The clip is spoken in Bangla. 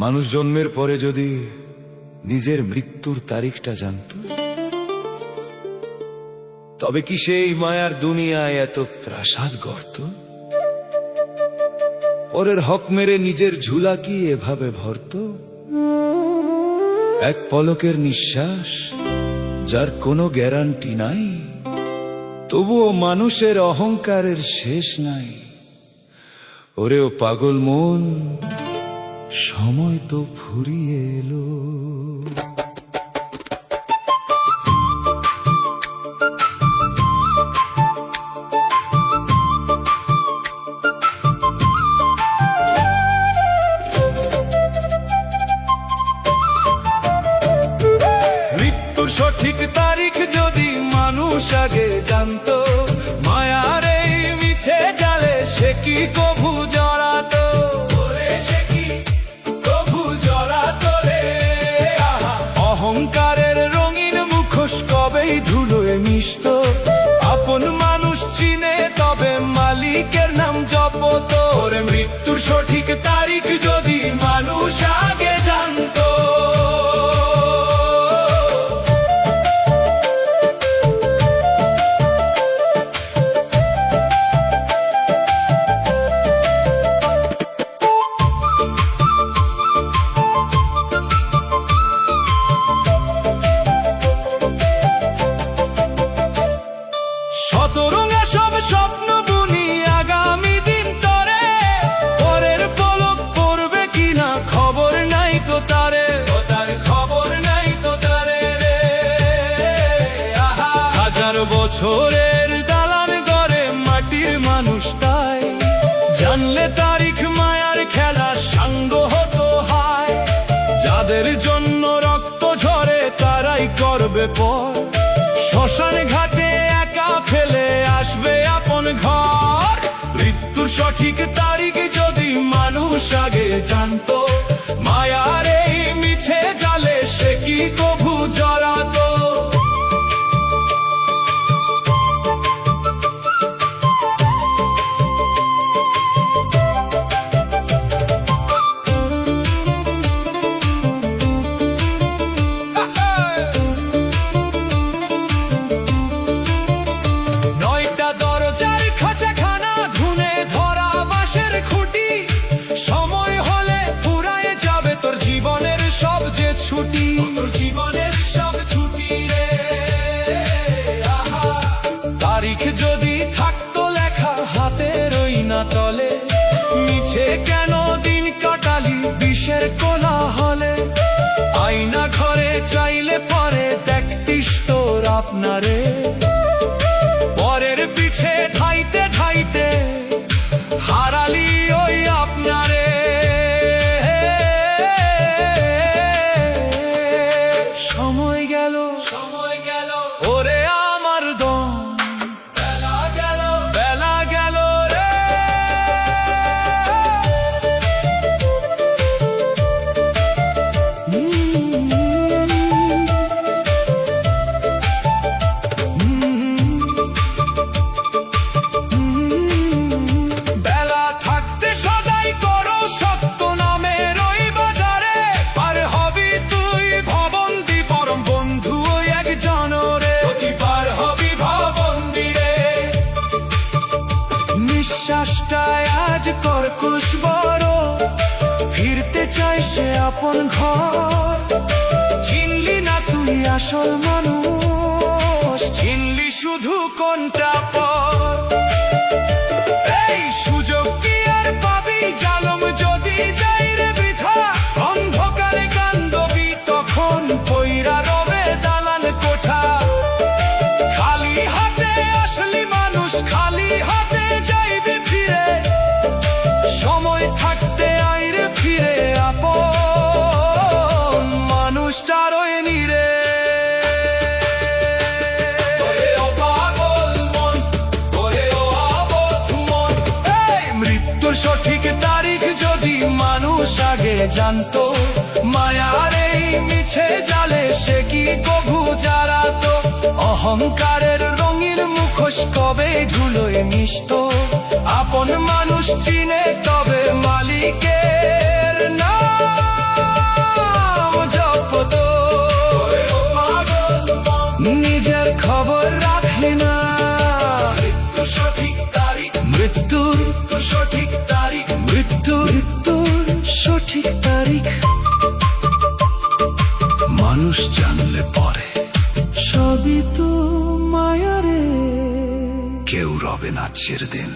মানুষ জন্মের পরে যদি নিজের মৃত্যুর তারিখটা জানত, তবে কি সেই মায়ার দুনিয়ায় এত প্রাসাদ গড়ত? পরের হক মেরে নিজের ঝুলা কি এভাবে ভরত? এক পলকের নিঃশ্বাস যার কোনো গ্যারান্টি নাই, তবুও মানুষের অহংকারের শেষ নাই। ওরেও পাগল মন, সময় তো ফুরিয়ে এলো। মৃত্যুর সঠিক তারিখ যদি মানুষ আগে জানতো, মায়ার এই মিছে জালে সে কি কভু জড়াতো? অহংকারের রঙিন মুখোশ কবেই ধুলোয় মিশত। আপন মানুষ চিনে তবে মালিকের নাম জপত। ওরে মৃত্যুর সঠিক তারিখ যদি মানুষ আগে জানতো। শতরঙা সব স্বপ্ন বুনি আগামী দিন তরে, পরের পলক পড়বে কিনা খবর নাই তো তারে। তার খবর নাই তো তারে রে। হাজার বছরের দালান গড়ে মাটির মানুষ তাই, জানলে তারিখ মায়ার খেলা সাঙ্গ হতো হায়। যাদের জন্য রক্ত ঝরে তারাই করবে পর, শ্মশান ঘাটে একা ফেলে আসবে আপন ঘর। মৃত্যুর সঠিক তারিখ যদি মানুষ আগে জানতো, মায়ার এই মিছে জালে সে কি কভু জড়াতো? ছুটি তোর জীবনের সব ছুটি রে। তারিখ যদি থাকতো লেখা হাতের ওই না তলে, মিছে কেন দিন কাটালি বিষের কোলাহলে? আয়না ঘরে চাইলে পরে দেখতিস তোর আপনারে, পরের পিছে ধাইতে ধাইতে হারালি ওই আপনারে। ওরে আমার দম, বেলা গেল বেলা গেল রে। বেলা থাকতে সদাই করো সত্য নামের ওই বাজারে, আর হবি তুই ভবন্তি পরম বন্ধু ওই একজন রে। নিঃশ্বাসটায় আজ কর্কশ বড়, ফিরতে চাই সে আপন ঘর। চিনলি না তুই আসল মানুষ, চিনলি শুধু কোনটা পর। এই সুযোগ কি আর পাবি জালম যদি যাই রে বৃথা? অন্ধকারে কান্দবি তখন পইরা রবে দালান কোঠা। খালি হাতে আসলি মানুষ, খালি হাতে যাইবে ফিরে। সময় থাকতে আইরে ফিরে আপন মানুষটারই নিরে। মৃত্যুর সঠিক তারিখ যদি মানুষ আগে জানতো, মায়ার এই মিছে জালে সে কি কভু জড়াতো? অহংকারের রঙিন মুখোশ কবে ধুলোয় মিশত। আপন মানুষ চিনে তবে মালিকের নাম রবে নাচের দিন।